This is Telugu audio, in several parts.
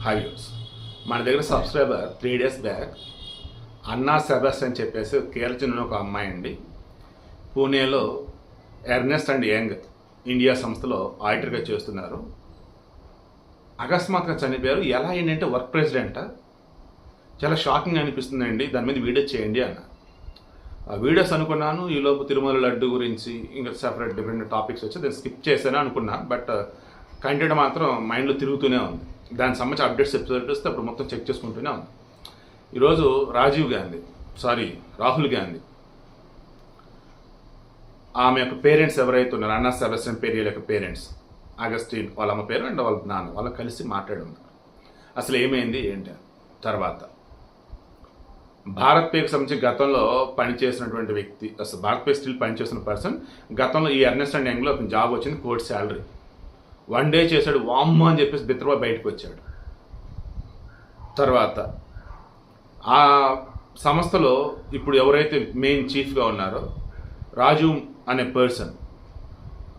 హైవ్యూస్ మన దగ్గర సబ్స్క్రైబర్ 3 days బ్యాక్ అన్నా సెబాస్టియన్ అని చెప్పేసి కేరళ ఒక అమ్మాయి అండి పూణేలో ఎర్నెస్ట్ అండ్ యంగ్ ఇండియా సంస్థలో ఆడిటర్గా చేస్తున్నారు. అకస్మాత్తుగా చనిపోయారు. ఎలా ఏంటంటే వర్క్ ప్రెసిడెంట్. చాలా షాకింగ్ అనిపిస్తుందండి, దాని మీద వీడియో చేయండి అన్న. ఆ వీడియోస్ అనుకున్నాను, ఈలోపు తిరుమల లడ్డు గురించి ఇంకా సెపరేట్ డిఫరెంట్ టాపిక్స్ వచ్చి దాన్ని స్కిప్ చేశాను అనుకున్నా. బట్ కంటెంట్ మాత్రం మైండ్లో తిరుగుతూనే ఉంది. దానికి సంబంధించి అప్డేట్స్ ఎపిసోడ్ వస్తే అప్పుడు మొత్తం చెక్ చేసుకుంటూనే ఉంది. ఈరోజు రాహుల్ గాంధీ ఆమె యొక్క పేరెంట్స్ ఎవరైతే ఉన్నారో అన్నా సెబాస్టియన్ పెరియల్ యొక్క పేరెంట్స్, అగస్టిన్ వాళ్ళ అమ్మ పేరు అండ్ వాళ్ళ నాన్న, వాళ్ళు కలిసి మాట్లాడి ఉన్నారు. అసలు ఏమైంది ఏంటి తర్వాత భారత్ పేకి సంబంధించి గతంలో పనిచేసినటువంటి వ్యక్తి, అసలు భారత్ పే స్టిల్ పనిచేసిన పర్సన్, గతంలో ఈ ఎర్నెస్ట్ అండ్ యంగ్లో అతను జాబ్ వచ్చింది, కోర్టు శాలరీ 1 day చేశాడు. వామ్మ అని చెప్పేసి బిత్రబా బయటకు వచ్చాడు. తర్వాత ఆ సంస్థలో ఇప్పుడు ఎవరైతే మెయిన్ చీఫ్గా ఉన్నారో రాజు అనే పర్సన్,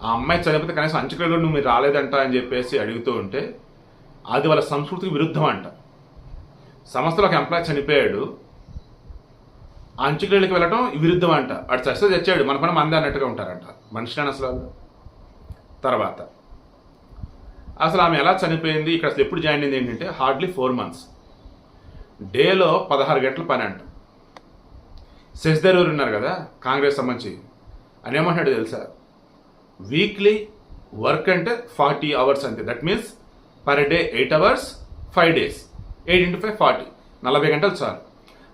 ఆ అమ్మాయి చనిపోతే కనీసం అంచుకల్లో నువ్వు మీరు రాలేదంట అని చెప్పేసి అడుగుతూ ఉంటే అది వాళ్ళ సంస్కృతికి విరుద్ధం అంట. సంస్థలో ఒక ఎంప్లాయ్ చనిపోయాడు, అంచుకళ్ళకి వెళ్ళటం విరుద్ధం అంట. వాడు చస్తే తెచ్చాడు, మన పని మందే అన్నట్టుగా ఉంటారంట. మనిషిని అసలు తర్వాత అసలు ఆమె ఎలా చనిపోయింది, ఇక్కడ అసలు ఎప్పుడు జాయిన్ అయింది ఏంటంటే హార్డ్లీ 4 months, డేలో 16 గంటల పని అంట. శశిధరూర్ ఉన్నారు కదా కాంగ్రెస్ సంబంధించి, అని ఏమంటాడు తెలుసా, వీక్లీ వర్క్ అంటే 40 hours అంతే. That means per day 8 hours 5 days, 8 into 5 40, 40 గంటలు చాలు.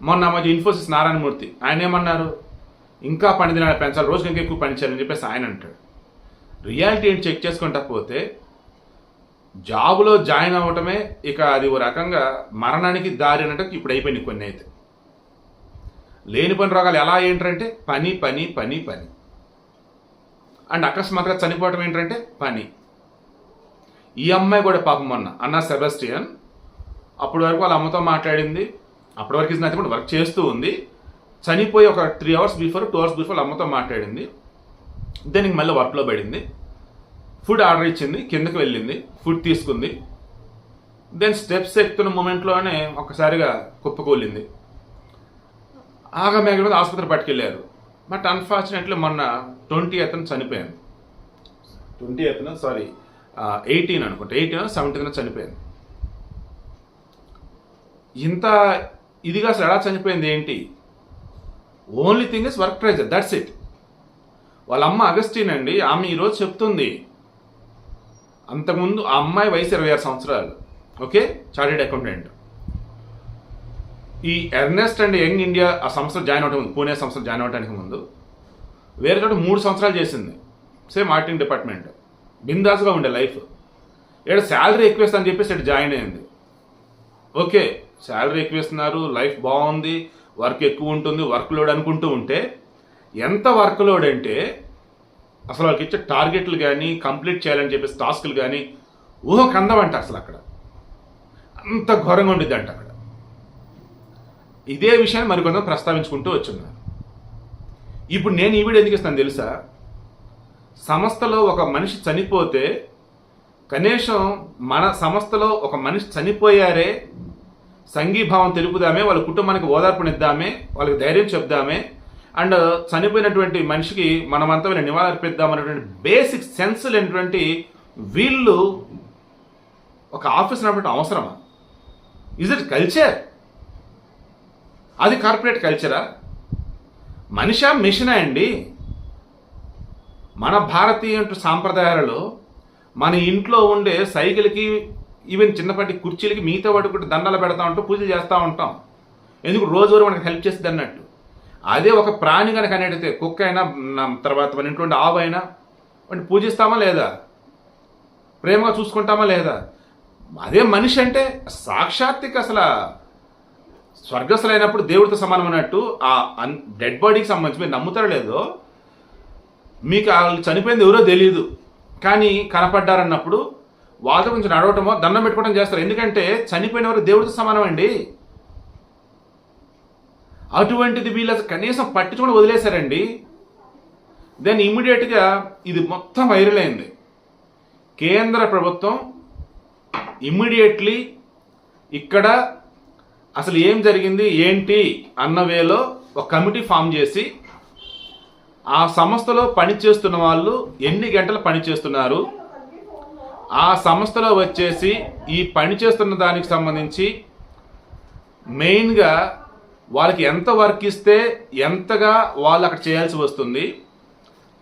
మొన్న మధ్య ఇన్ఫోసిస్ నారాయణమూర్తి ఆయన ఏమన్నారు, ఇంకా పని దినాలు పెంచాలి, రోజుకి ఇంకా ఎక్కువ పని చేయాలని చెప్పేసి ఆయన అంటాడు. రియాలిటీ ఏంటి చెక్ చేసుకుంటా పోతే జాబులో జాయిన్ అవ్వటమే ఇక అది ఓ రకంగా మరణానికి దారి అన్నట్టు ఇప్పుడు అయిపోయింది. కొన్ని అయితే లేని పని రోగాలు ఎలా ఏంటంటే పని పని పని పని అండ్ అకస్మాత్తుగా చనిపోవటం ఏంటంటే పని. ఈ అమ్మాయి కూడా పాపం మొన్న అన్నా సెబాస్టియన్ అప్పటి వరకు వాళ్ళ అమ్మతో మాట్లాడింది, అప్పటి వరకు ఇస్ నథింగ్, వర్క్ చేస్తూ ఉంది. చనిపోయి ఒక 3 hours బిఫోర్ 2 hours బిఫోర్ అమ్మతో మాట్లాడింది. దానికి మళ్ళీ వర్క్లో పడింది, ఫుడ్ ఆర్డర్ ఇచ్చింది, కిందకి వెళ్ళింది, ఫుడ్ తీసుకుంది. దెన్ స్టెప్స్ ఎక్కుతున్న మూమెంట్లోనే ఒక్కసారిగా కుప్పకూలింది. ఆగమేఘల మీద ఆసుపత్రి పట్టుకెళ్ళారు. బట్ అన్ఫార్చునేట్లీ మొన్న 20th చనిపోయింది. 18 అనుకుంటా, 18 17 చనిపోయింది. ఇంత ఇదిగా అసలు ఎలా చనిపోయింది ఏంటి, only thing is work pressure, that's it. వాళ్ళ అమ్మ అగస్టిన్ అండి, ఆమె ఈరోజు చెప్తుంది, అంతకుముందు ఆ అమ్మాయి వయసు 26 సంవత్సరాలు, ఓకే, చార్టెడ్ అకౌంటెంట్. ఈ ఎర్నెస్ట్ అండ్ యంగ్ ఇండియా ఆ సంస్థలో జాయిన్ అవడం ముందు, పూణే సంస్థలో జాయిన్ అవడానికి ముందు వేరే చోట 3 సంవత్సరాలు చేసింది, సేమ్ మార్కెటింగ్ డిపార్ట్మెంట్. బిందాస్గా ఉండే లైఫ్. ఇక్కడ శాలరీ ఎక్కువ ఇస్తా అని చెప్పేసి ఇక్కడ జాయిన్ అయింది. ఓకే, శాలరీ ఎక్కువ ఇస్తున్నారు, లైఫ్ బాగుంది, వర్క్ ఎక్కువ ఉంటుంది, వర్క్ లోడ్ అనుకుంటూ ఉంటే ఎంత వర్క్ లోడ్ అంటే అసలు వాళ్ళకి ఇచ్చే టార్గెట్లు కానీ కంప్లీట్ చేయాలని చెప్పేసి టాస్కులు కానీ ఊహకు అందమంట. అసలు అక్కడ అంత ఘోరంగా ఉండిద్ది అంట అక్కడ. ఇదే విషయాన్ని మరికొంత ప్రస్తావించుకుంటూ వచ్చున్నారు. ఇప్పుడు నేను ఈ వీడియో ఎందుకు ఇస్తాను తెలుసా, సంస్థలో ఒక మనిషి చనిపోతే కనీసం మన సంస్థలో ఒక మనిషి చనిపోయారే సంఘీభావం తెలుపుదామే, వాళ్ళ కుటుంబానికి ఓదార్పునిద్దామే, వాళ్ళకి ధైర్యం చెప్దామే, అండ్ చనిపోయినటువంటి మనిషికి మనమంతా వీళ్ళ నివాళులు అర్పిద్దామనేటువంటి బేసిక్ సెన్స్ లేనటువంటి వీళ్ళు ఒక ఆఫీస్ నడపడం అవసరమా? Is it culture? అది కార్పొరేట్ కల్చరా? మనిషా మిషనా అండి? మన భారతీయ సాంప్రదాయాలలో మన ఇంట్లో ఉండే సైకిల్కి, ఈవెన్ చిన్నపాటి కుర్చీలకి మిగతా వాటికి కూడా దండాలు పెడతా ఉంటాం, పూజలు చేస్తూ ఉంటాం. ఎందుకు రోజువారీ మనకు హెల్ప్ చేస్తుంది అన్నట్టు. అదే ఒక ప్రాణి కనుక అనేటైతే, కుక్క అయినా తర్వాత మన ఇంట్లో ఆవు అయినా వాటిని పూజిస్తామా లేదా, ప్రేమగా చూసుకుంటామా లేదా? అదే మనిషి అంటే సాక్షాత్తికి అసలు స్వర్గస్థులైనప్పుడు దేవుడితో సమానం అన్నట్టు ఆ డెడ్ బాడీకి సంబంధించి మీరు నమ్ముతారో లేదో, మీకు వాళ్ళు చనిపోయింది ఎవరో తెలియదు కానీ కనపడ్డారన్నప్పుడు వాళ్ళతో కొంచెం నడవటమో దండం పెట్టుకోవడం చేస్తారు. ఎందుకంటే చనిపోయిన వారు దేవుడితో సమానం అండి. అటువంటిది వీళ్ళు కనీసం పట్టించుకొని వదిలేశారండి. దెన్ ఇమ్మీడియట్గా ఇది మొత్తం వైరల్ అయింది. కేంద్ర ప్రభుత్వం ఇమ్మీడియట్లీ ఇక్కడ అసలు ఏం జరిగింది ఏంటి అన్న వేలో ఒక కమిటీ ఫామ్ చేసి ఆ సంస్థలో పనిచేస్తున్న వాళ్ళు ఎన్ని గంటలు పనిచేస్తున్నారు, ఆ సంస్థలో వచ్చేసి ఈ పని చేస్తున్న దానికి సంబంధించి మెయిన్గా వాళ్ళకి ఎంత వర్క్ ఇస్తే ఎంతగా వాళ్ళు అక్కడ చేయాల్సి వస్తుంది,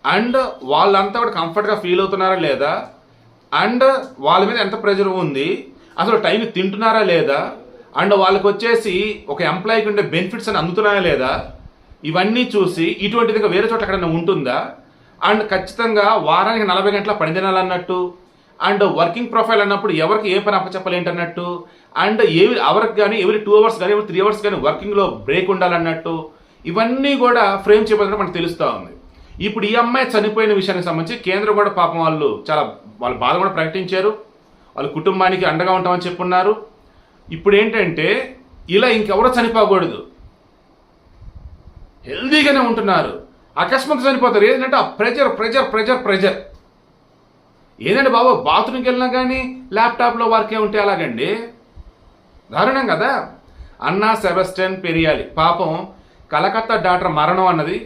అండ్ వాళ్ళంతా కూడా కంఫర్ట్గా ఫీల్ అవుతున్నారా లేదా, అండ్ వాళ్ళ మీద ఎంత ప్రెషర్ ఉంది, అసలు టైం తింటున్నారా లేదా, అండ్ వాళ్ళకి వచ్చేసి ఒక ఎంప్లాయీకి ఉండే బెనిఫిట్స్ అని అందుతున్నాయా లేదా, ఇవన్నీ చూసి ఇటువంటిది వేరే చోట ఎక్కడైనా ఉంటుందా, అండ్ ఖచ్చితంగా వారానికి 40 గంటల పని దినాలన్నట్టు, అండ్ వర్కింగ్ ప్రొఫైల్ అన్నప్పుడు ఎవరికి ఏ పని అప్పచెప్పాలేంటన్నట్టు, అండ్ అవర్కి కానీ ఎవ్రీ 2 అవర్స్ కానీ ఎవ్రీ 3 అవర్స్ కానీ వర్కింగ్లో బ్రేక్ ఉండాలన్నట్టు, ఇవన్నీ కూడా ఫ్రేమ్ చేయబోతున్నట్టు మనకు తెలుస్తూ ఉంది. ఇప్పుడు ఈ అమ్మాయి చనిపోయిన విషయానికి సంబంధించి కేంద్రం కూడా పాపం వాళ్ళ బాధ కూడా ప్రకటించారు, వాళ్ళ కుటుంబానికి అండగా ఉంటామని చెప్పున్నారు. ఇప్పుడు ఏంటంటే ఇలా ఇంకెవరో చనిపోకూడదు, హెల్దీగానే ఉంటున్నారు, అకస్మాత్ చనిపోతారు. ఏంటంటే ఆ ప్రెజర్ ప్రెజర్ ప్రెజర్ ప్రెజర్ ఏదండి బాబు, బాత్రూమ్కి వెళ్ళినా కానీ ల్యాప్టాప్లో వర్కే ఉంటే అలాగండి, దారుణం కదా. అన్నా సెబస్టియన్ పెరియాలి పాపం కలకత్తా డాక్టర్ మరణం అన్నది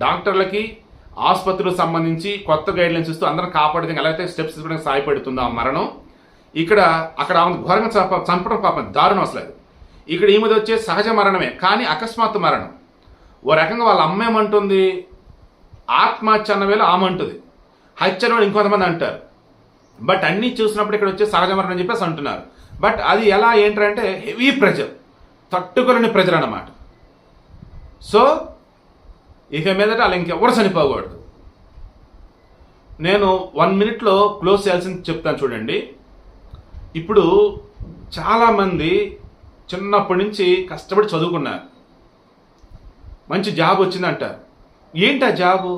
డాక్టర్లకి ఆసుపత్రులకు సంబంధించి కొత్త గైడ్లైన్స్ ఇస్తూ అందరం కాపాడేది ఎలాగైతే స్టెప్స్ తీసుకోవడానికి సహాయపడుతుందో ఆ మరణం, అక్కడ ఆమె ఘోరంగా చంపడం పాపం దారుణం అసలు. ఇక్కడ ఈమెది వచ్చే సహజ మరణమే కానీ అకస్మాత్తు మరణం. ఓ రకంగా వాళ్ళ అమ్మ ఏమంటుంది, ఆత్మహత్య అన్న వేళ ఆమె అంటుంది, హత్యలో ఇంకొంతమంది అంటారు. బట్ అన్నీ చూసినప్పుడు ఇక్కడ వచ్చే సహజ మరణం అని చెప్పేసి అంటున్నారు. బట్ అది ఎలా ఏంటంటే హెవీ ప్రెజర్, తట్టుకోలేని ప్రెజర్ అన్నమాట. సో ఇక మీదట అలా ఇంకెవరు చనిపోకూడదు. నేను 1 minute క్లోజ్ చేయాల్సింది చెప్తాను చూడండి. ఇప్పుడు చాలామంది చిన్నప్పటి నుంచి కష్టపడి చదువుకున్నారు, మంచి జాబ్ వచ్చిందంటారు. ఏంటి ఆ జాబు?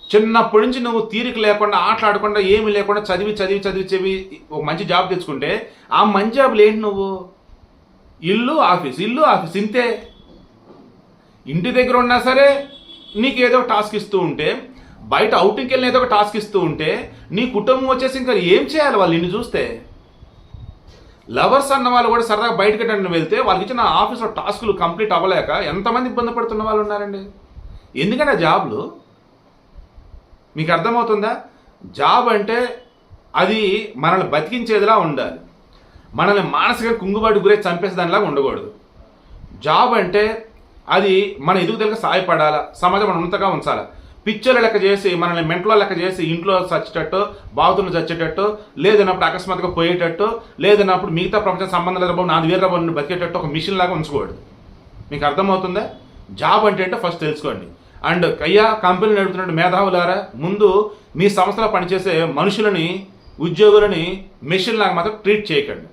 చిన్నప్పటి నుంచి నువ్వు తీరిక లేకుండా ఆటలాడకుండా ఏమి లేకుండా చదివి ఒక మంచి జాబ్ తెచ్చుకుంటే ఆ మంచి జాబులు ఏంటి? నువ్వు ఇల్లు ఆఫీస్ ఇంతే. ఇంటి దగ్గర ఉన్నా సరే నీకు ఏదో ఒక టాస్క్ ఇస్తూ ఉంటే, బయట అవుటింగ్కి వెళ్ళిన ఏదో ఒక టాస్క్ ఇస్తూ ఉంటే నీ కుటుంబం వచ్చేసి ఇంకా ఏం చేయాలి వాళ్ళు నిన్ను చూస్తే? లవర్స్ అన్న వాళ్ళు కూడా సరదాగా బయటకి వెళ్తే వాళ్ళకి ఇచ్చిన ఆఫీస్లో టాస్కులు కంప్లీట్ అవ్వలేక ఎంతమంది ఇబ్బంది పడుతున్న వాళ్ళు ఉన్నారండి. ఎందుకంటే జాబ్లు మీకు అర్థమవుతుందా? జాబ్ అంటే అది మనల్ని బతికించేదిలా ఉండాలి, మనల్ని మానసికంగా కుంగుబాటు గురే చంపేసేదానిలాగా ఉండకూడదు. జాబ్ అంటే అది మన ఎదుగుదలకు సహాయపడాలా, సమాజం మనం ఉన్నతగా ఉంచాలా. పిక్చర్లు లెక్క చేసి మనల్ని మెంటలో లెక్క చేసి ఇంట్లో చచ్చేటట్టు, బాగుతున్న చచ్చేటట్టు, లేదన్నప్పుడు అకస్మాత్తుగా పోయేటట్టు, లేదన్నప్పుడు మిగతా ప్రపంచం సంబంధం లేదు బాబు నాది వేరే బాబు బతికేటట్టు ఒక మిషన్ లాగా ఉంచకూడదు. మీకు అర్థమవుతుందా? జాబ్ అంటే ఫస్ట్ తెలుసుకోండి. అండ్ కంపెనీ నడుపుతున్న మేధావులారా, ముందు మీ సంస్థలో పనిచేసే మనుషులని, ఉద్యోగులని మెషిన్ లాగా మాత్రం ట్రీట్ చేయకండి.